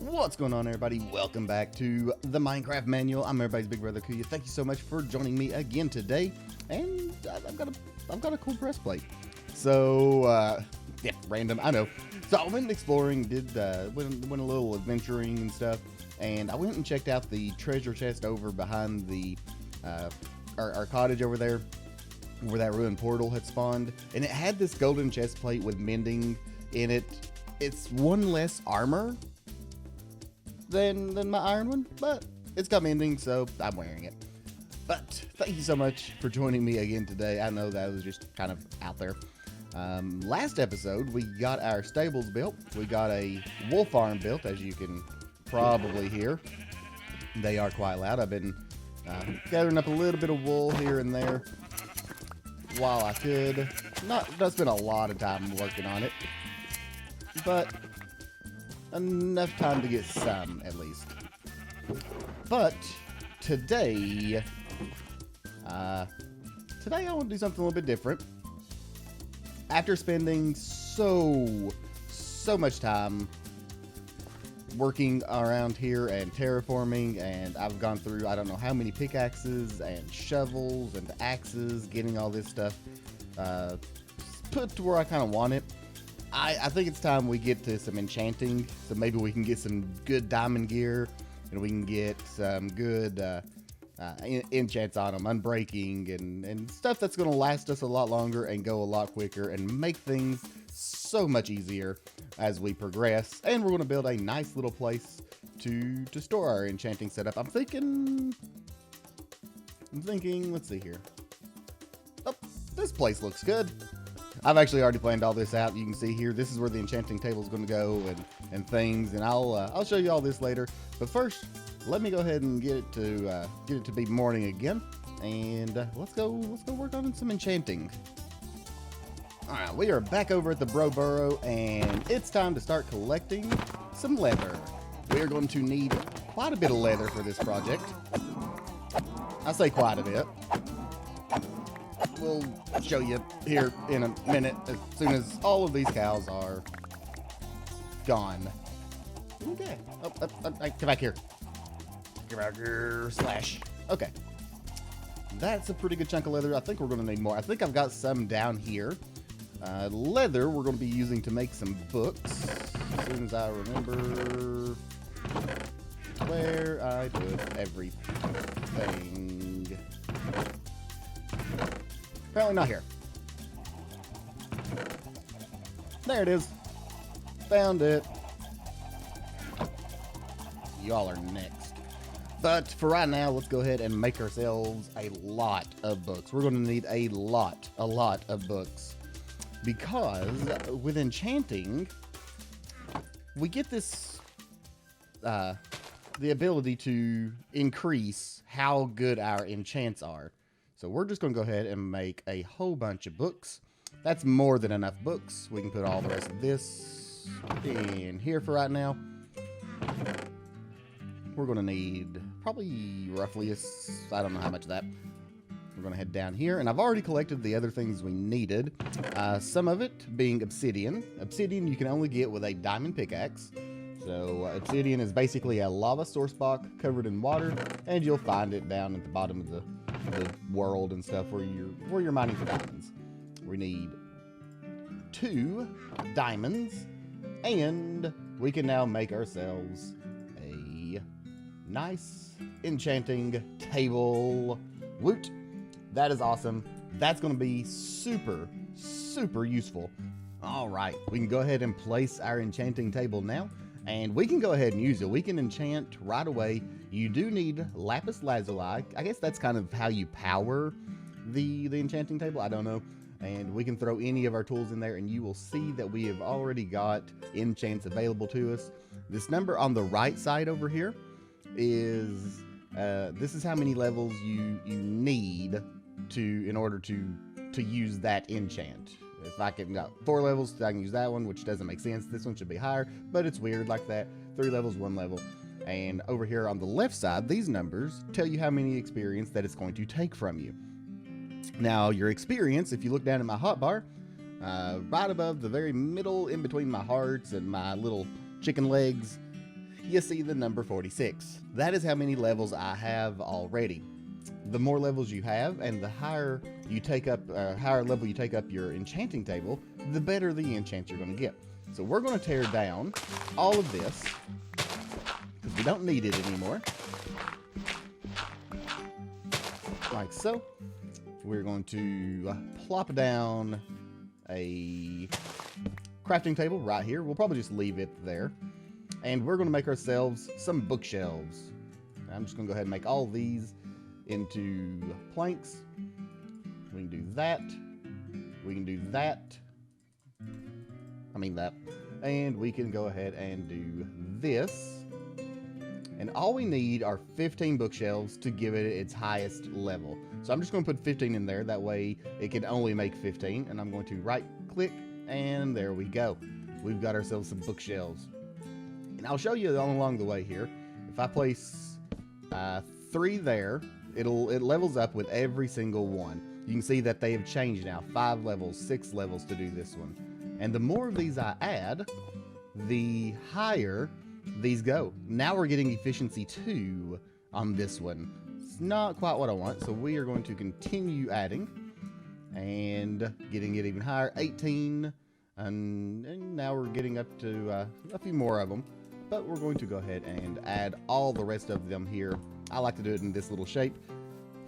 What's going on, everybody? Welcome back to the Minecraft Manual. I'm everybody's big brother Kuya. Thank you so much for joining me again today. And I've got a cool breastplate. So yeah, random, I know. So I went exploring, went a little adventuring and stuff, and I went and checked out the treasure chest over behind the our cottage over there, where that ruined portal had spawned, and it had this golden chest plate with mending in it. It's one less armor than my iron one, but it's got mending, so I'm wearing it. But thank you so much for joining me again today. I know that was just kind of out there. Last episode, we got our stables built. We got a wool farm built, as you can probably hear. They are quite loud. I've been gathering up a little bit of wool here and there while I could. Not spend a lot of time working on it, but enough time to get some, at least. But today I want to do something a little bit different. After spending so much time working around here and terraforming, and I've gone through I don't know how many pickaxes and shovels and axes, getting all this stuff put to where I kind of want it. I think it's time we get to some enchanting, so maybe we can get some good diamond gear, and we can get some good enchants on them, unbreaking, and stuff that's going to last us a lot longer and go a lot quicker and make things so much easier as we progress. And we're going to build a nice little place to store our enchanting setup. I'm thinking, let's see here. Oh, this place looks good. I've actually already planned all this out. You can see here, this is where the enchanting table is going to go and things, and I'll show you all this later. But first, let me go ahead and get it to be morning again, and let's go work on some enchanting. All right, we are back over at the Bro Burrow, and it's time to start collecting some leather. We are going to need quite a bit of leather for this project. I say quite a bit. We'll show you here in a minute, as soon as all of these cows are gone. Okay. Come back here. Come back here. Slash. Okay. That's a pretty good chunk of leather. I think we're going to need more. I think I've got some down here. Leather we're going to be using to make some books. As soon as I remember where I put everything. Apparently not here. There it is. Found it. Y'all are next. But for right now, let's go ahead and make ourselves a lot of books. We're going to need a lot of books. Because with enchanting, we get this, the ability to increase how good our enchants are. So we're just going to go ahead and make a whole bunch of books. That's more than enough books. We can put all the rest of this in here for right now. We're going to need probably roughly, I don't know how much of that. We're going to head down here, and I've already collected the other things we needed. Some of it being obsidian. Obsidian you can only get with a diamond pickaxe. So obsidian is basically a lava source block covered in water, and you'll find it down at the bottom of the world and stuff where you're mining for diamonds. We need 2 diamonds, and we can now make ourselves a nice enchanting table. Woot! That is awesome. That's going to be super useful. All right, we can go ahead and place our enchanting table now. And we can go ahead and use it. We can enchant right away. You do need lapis lazuli. I guess that's kind of how you power the enchanting table. I don't know. And we can throw any of our tools in there, and you will see that we have already got enchants available to us. This number on the right side over here is this is how many levels you need in order to use that enchant. If I can got 4 levels, I can use that one, which doesn't make sense. This one should be higher, but it's weird like that. 3 levels, 1 level. And over here on the left side, these numbers tell you how many experience that it's going to take from you. Now, your experience, if you look down at my hotbar, right above the very middle, in between my hearts and my little chicken legs, you see the number 46. That is how many levels I have already. The more levels you have, and the higher you take up, higher level you take up your enchanting table, the better the enchants you're going to get. So we're going to tear down all of this because we don't need it anymore. Like so. We're going to plop down a crafting table right here. We'll probably just leave it there. And we're going to make ourselves some bookshelves. I'm just going to go ahead and make all these into planks. We can do that. We can do that. I mean that. And we can go ahead and do this. And all we need are 15 bookshelves to give it its highest level. So I'm just going to put 15 in there. That way it can only make 15. And I'm going to right click and there we go. We've got ourselves some bookshelves. And I'll show you along the way here. If I place 3 there, it levels up with every single one. You can see that they have changed now. 5 levels, 6 levels to do this one. And the more of these I add, the higher these go. Now we're getting efficiency 2 on this one. It's not quite what I want, so we are going to continue adding and getting it even higher. 18, and now we're getting up to a few more of them. But we're going to go ahead and add all the rest of them here. I like to do it in this little shape,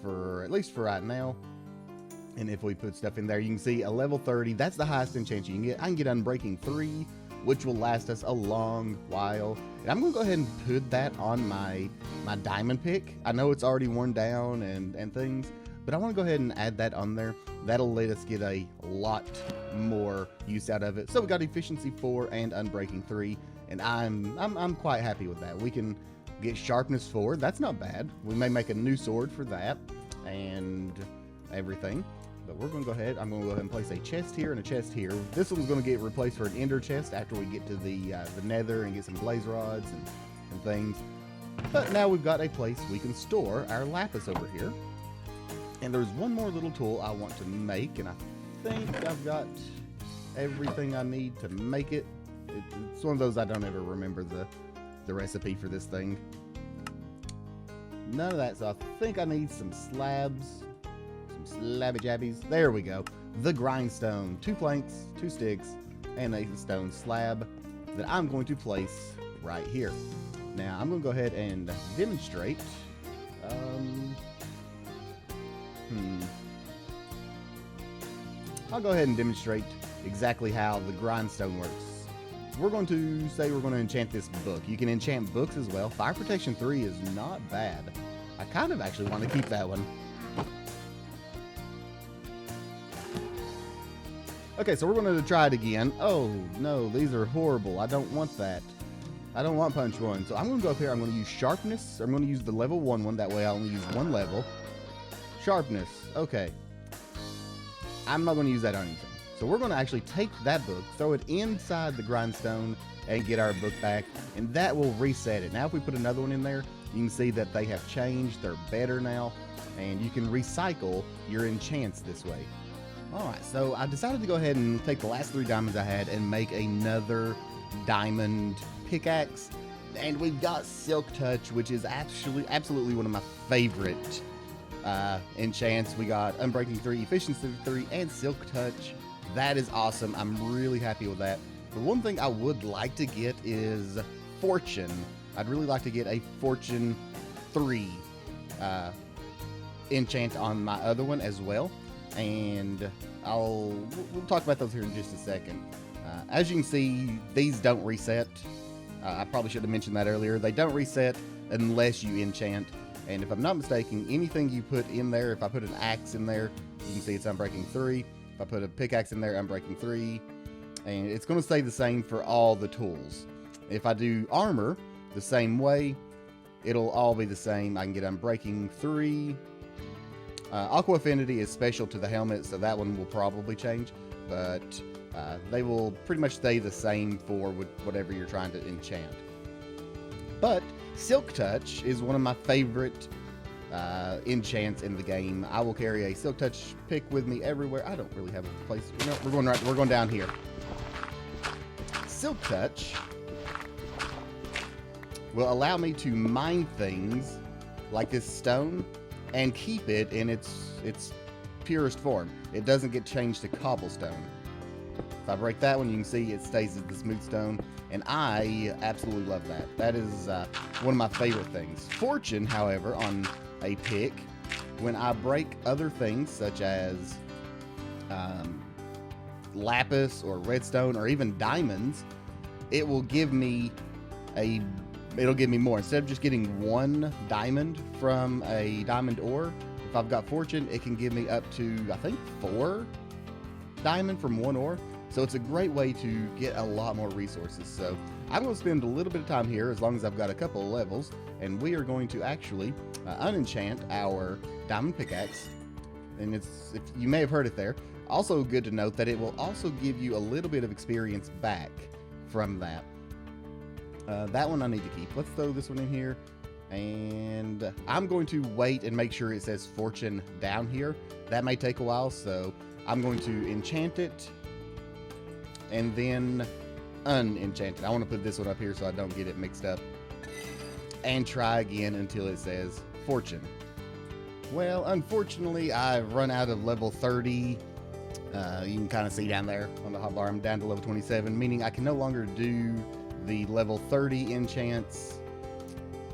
for at least for right now. And if we put stuff in there, you can see a level 30. That's the highest enchant you can get. I can get Unbreaking 3, which will last us a long while. And I'm going to go ahead and put that on my diamond pick. I know it's already worn down and things, but I want to go ahead and add that on there. That'll let us get a lot more use out of it. So we got efficiency 4 and Unbreaking 3, and I'm quite happy with that. We can get sharpness 4. That's not bad. We may make a new sword for that and everything. But we're going to go ahead. I'm going to go ahead and place a chest here and a chest here. This one's going to get replaced for an ender chest after we get to the nether and get some blaze rods and things. But now we've got a place we can store our lapis over here. And there's one more little tool I want to make, and I think I've got everything I need to make it. It's one of those I don't ever remember the recipe for this thing. None of that, so I think I need some slabs. Slabby jabbies. There we go. The grindstone. 2 planks, 2 sticks, and a stone slab that I'm going to place right here. Now I'm going to go ahead and demonstrate. I'll go ahead and demonstrate exactly how the grindstone works. We're going to say we're going to enchant this book. You can enchant books as well. Fire Protection 3 is not bad. I kind of actually want to keep that one. Okay, so we're going to try it again. Oh, no, these are horrible. I don't want that. I don't want punch 1. So I'm going to go up here. I'm going to use sharpness. I'm going to use the level 1 one. That way I only use 1 level. Sharpness. Okay. I'm not going to use that on anything. So we're going to actually take that book, throw it inside the grindstone, and get our book back. And that will reset it. Now if we put another one in there, you can see that they have changed. They're better now. And you can recycle your enchants this way. Alright, so I decided to go ahead and take the last 3 diamonds I had and make another diamond pickaxe. And we've got Silk Touch, which is absolutely one of my favorite enchants. We got Unbreaking 3, Efficiency 3, and Silk Touch. That is awesome. I'm really happy with that. The one thing I would like to get is Fortune. I'd really like to get a Fortune 3 enchant on my other one as well. And we'll talk about those here in just a second. As you can see, these don't reset. I probably should have mentioned that earlier. They don't reset unless you enchant. And if I'm not mistaken, anything you put in there, if I put an axe in there, you can see it's Unbreaking 3. If I put a pickaxe in there, Unbreaking 3. And it's going to stay the same for all the tools. If I do armor the same way, it'll all be the same. I can get Unbreaking 3. Aqua Affinity is special to the helmet, so that one will probably change, but they will pretty much stay the same for whatever you're trying to enchant. But Silk Touch is one of my favorite enchants in the game. I will carry a Silk Touch pick with me everywhere. I don't really have a place. No, we're going down here. Silk Touch will allow me to mine things like this stone and keep it in its purest form. It doesn't get changed to cobblestone. If I break that one, you can see it stays as the smooth stone, and I absolutely love that. That is one of my favorite things. Fortune, however, on a pick, when I break other things such as lapis or redstone or even diamonds, it will give me more. Instead of just getting one diamond from a diamond ore, if I've got fortune, it can give me up to, I think, 4 diamond from one ore. So it's a great way to get a lot more resources. So I'm going to spend a little bit of time here, as long as I've got a couple of levels, and we are going to actually unenchant our diamond pickaxe. And if you may have heard it there. Also good to note that it will also give you a little bit of experience back from that. That one I need to keep. Let's throw this one in here. And I'm going to wait and make sure it says fortune down here. That may take a while, so I'm going to enchant it and then unenchant it. I want to put this one up here so I don't get it mixed up. And try again until it says fortune. Well, unfortunately, I've run out of level 30. You can kind of see down there on the hotbar, I'm down to level 27, meaning I can no longer do the level 30 enchants,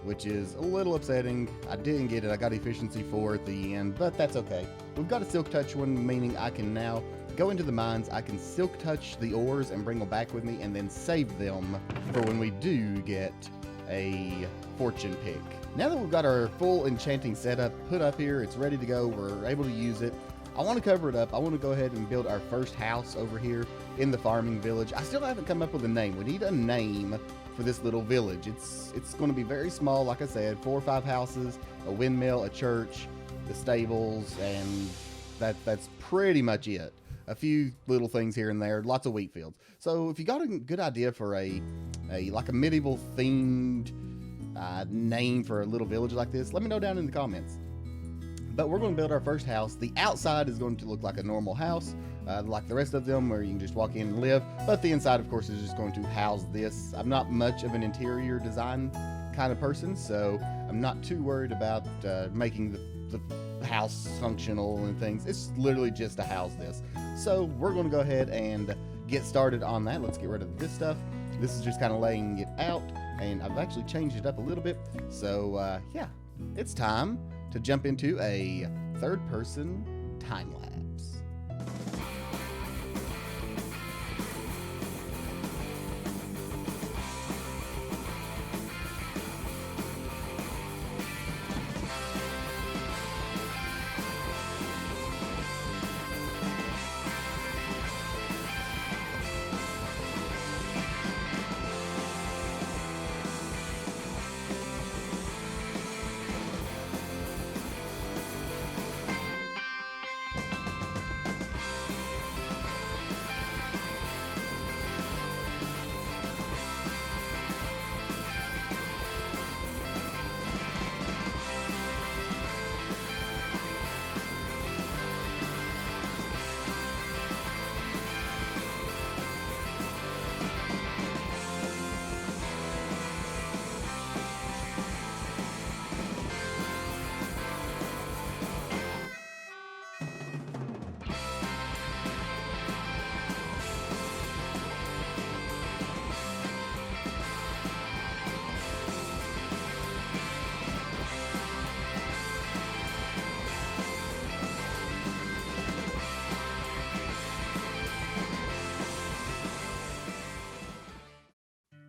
which is a little upsetting. I didn't get it. I got efficiency 4 at the end, but that's okay. We've got a silk touch one, meaning I can now go into the mines. I can silk touch the ores and bring them back with me and then save them for when we do get a fortune pick. Now that we've got our full enchanting setup put up here, it's ready to go, we're able to use it. I want to cover it up. I want to go ahead and build our first house over here in the farming village. I still haven't come up with a name. We need a name for this little village. It's going to be very small, like I said, 4 or 5 houses, a windmill, a church, the stables, and that's pretty much it. A few little things here and there, lots of wheat fields. So if you got a good idea for a medieval themed name for a little village like this, let me know down in the comments. But we're going to build our first house. The outside is going to look like a normal house, like the rest of them, where you can just walk in and live. But the inside, of course, is just going to house this. I'm not much of an interior design kind of person, so I'm not too worried about making the house functional and things. It's literally just to house this. So we're going to go ahead and get started on that. Let's get rid of this stuff. This is just kind of laying it out, and I've actually changed it up a little bit. So yeah, it's time to jump into a third-person time-lapse.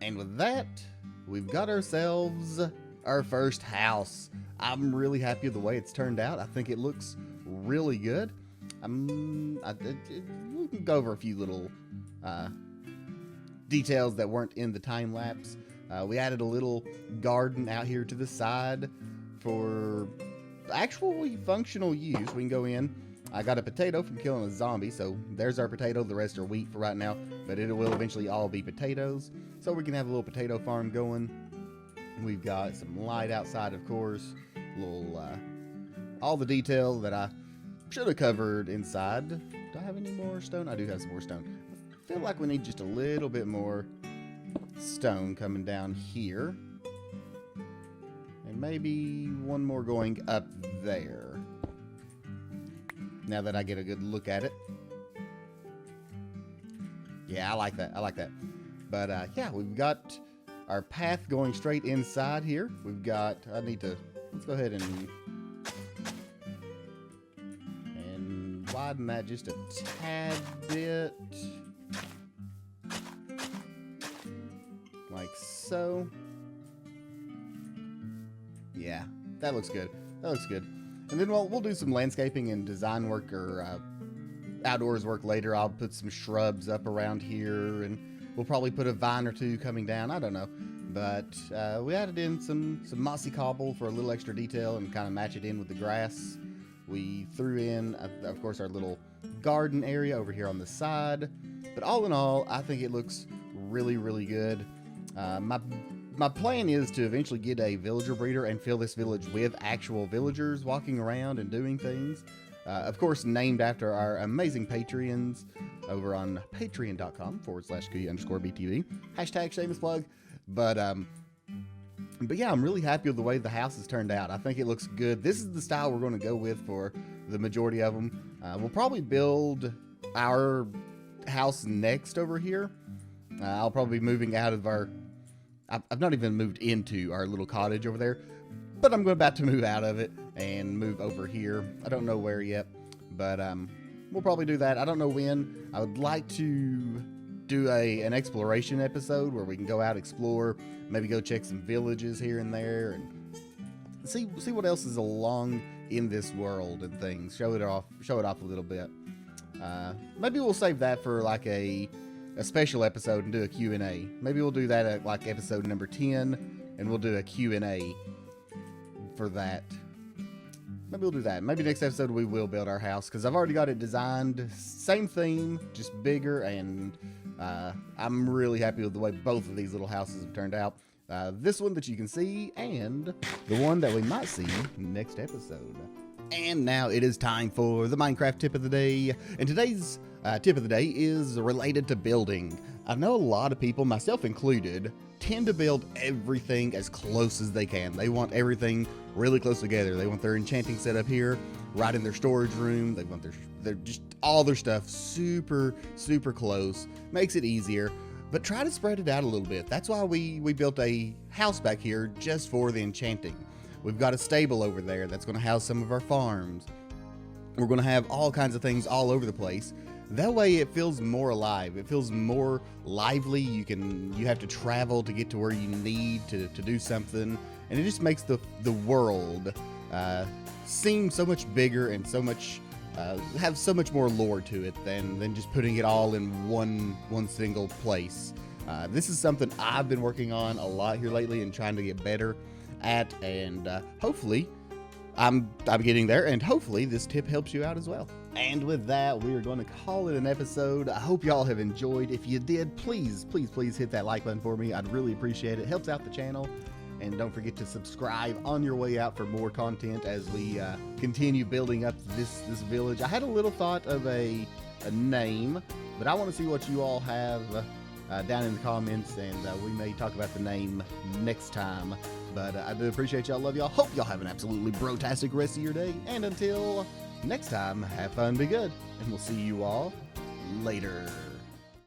And with that, we've got ourselves our first house. I'm really happy with the way it's turned out. I think it looks really good. We can go over a few little details that weren't in the time lapse. We added a little garden out here to the side for actually functional use. We can go in. I got a potato from killing a zombie, so there's our potato. The rest are wheat for right now, but it will eventually all be potatoes. So we can have a little potato farm going. We've got some light outside, of course. All the detail that I should have covered inside. Do I have any more stone? I do have some more stone. I feel like we need just a little bit more stone coming down here. And maybe one more going up there. Now that I get a good look at it. Yeah, I like that. I like that. But yeah, we've got our path going straight inside here. We've got, let's go ahead and widen that just a tad bit. Like so. Yeah, that looks good. That looks good. And then we'll do some landscaping and design work or outdoors work later. I'll put some shrubs up around here, and we'll probably put a vine or two coming down. I don't know. But we added in some mossy cobble for a little extra detail and kind of match it in with the grass. We threw in, of course, our little garden area over here on the side. But all in all, I think it looks really, really good. My plan is to eventually get a villager breeder and fill this village with actual villagers walking around and doing things. Of course, named after our amazing Patreons over on patreon.com/Kuya_BTV. Hashtag shameless plug. But yeah, I'm really happy with the way the house has turned out. I think it looks good. This is the style we're going to go with for the majority of them. We'll probably build our house next over here. I'll probably be moving out of our... I've not even moved into our little cottage over there, but I'm about to move out of it and move over here. I don't know where yet, but we'll probably do that. I don't know when. I would like to do an exploration episode where we can go out, explore, maybe go check some villages here and there, and see what else is along in this world and things. Show it off a little bit. Maybe we'll save that for like a special episode and do a Q&A. Maybe we'll do that at like episode number 10, and we'll do a Q&A for that. Maybe we'll do that. Maybe next episode we will build our house, because I've already got it designed. Same theme, just bigger, and I'm really happy with the way both of these little houses have turned out. This one that you can see, and the one that we might see next episode. And now it is time for the Minecraft tip of the day. And today's tip of the day is related to building. I know a lot of people, myself included, tend to build everything as close as they can. They want everything really close together. They want their enchanting set up here, right in their storage room. They want their just all their stuff super, super close. Makes it easier, but try to spread it out a little bit. That's why we built a house back here just for the enchanting. We've got a stable over there that's going to house some of our farms. We're going to have all kinds of things all over the place. That way it feels more alive. It feels more lively. You have to travel to get to where you need to do something. And it just makes the world seem so much bigger and so much have so much more lore to it than just putting it all in one single place. This is something I've been working on a lot here lately and trying to get better at, and hopefully I'm getting there, and hopefully this tip helps you out as well. And with that, we are going to call it an episode. I hope y'all have enjoyed. If you did, please hit that like button for me. I'd really appreciate it. Helps out the channel. And don't forget to subscribe on your way out for more content as we continue building up this village. I had a little thought of a name, but I want to see what you all have down in the comments, and we may talk about the name next time. But I do appreciate y'all. Love y'all. Hope y'all have an absolutely bro-tastic rest of your day. And until next time, have fun, be good, and we'll see you all later.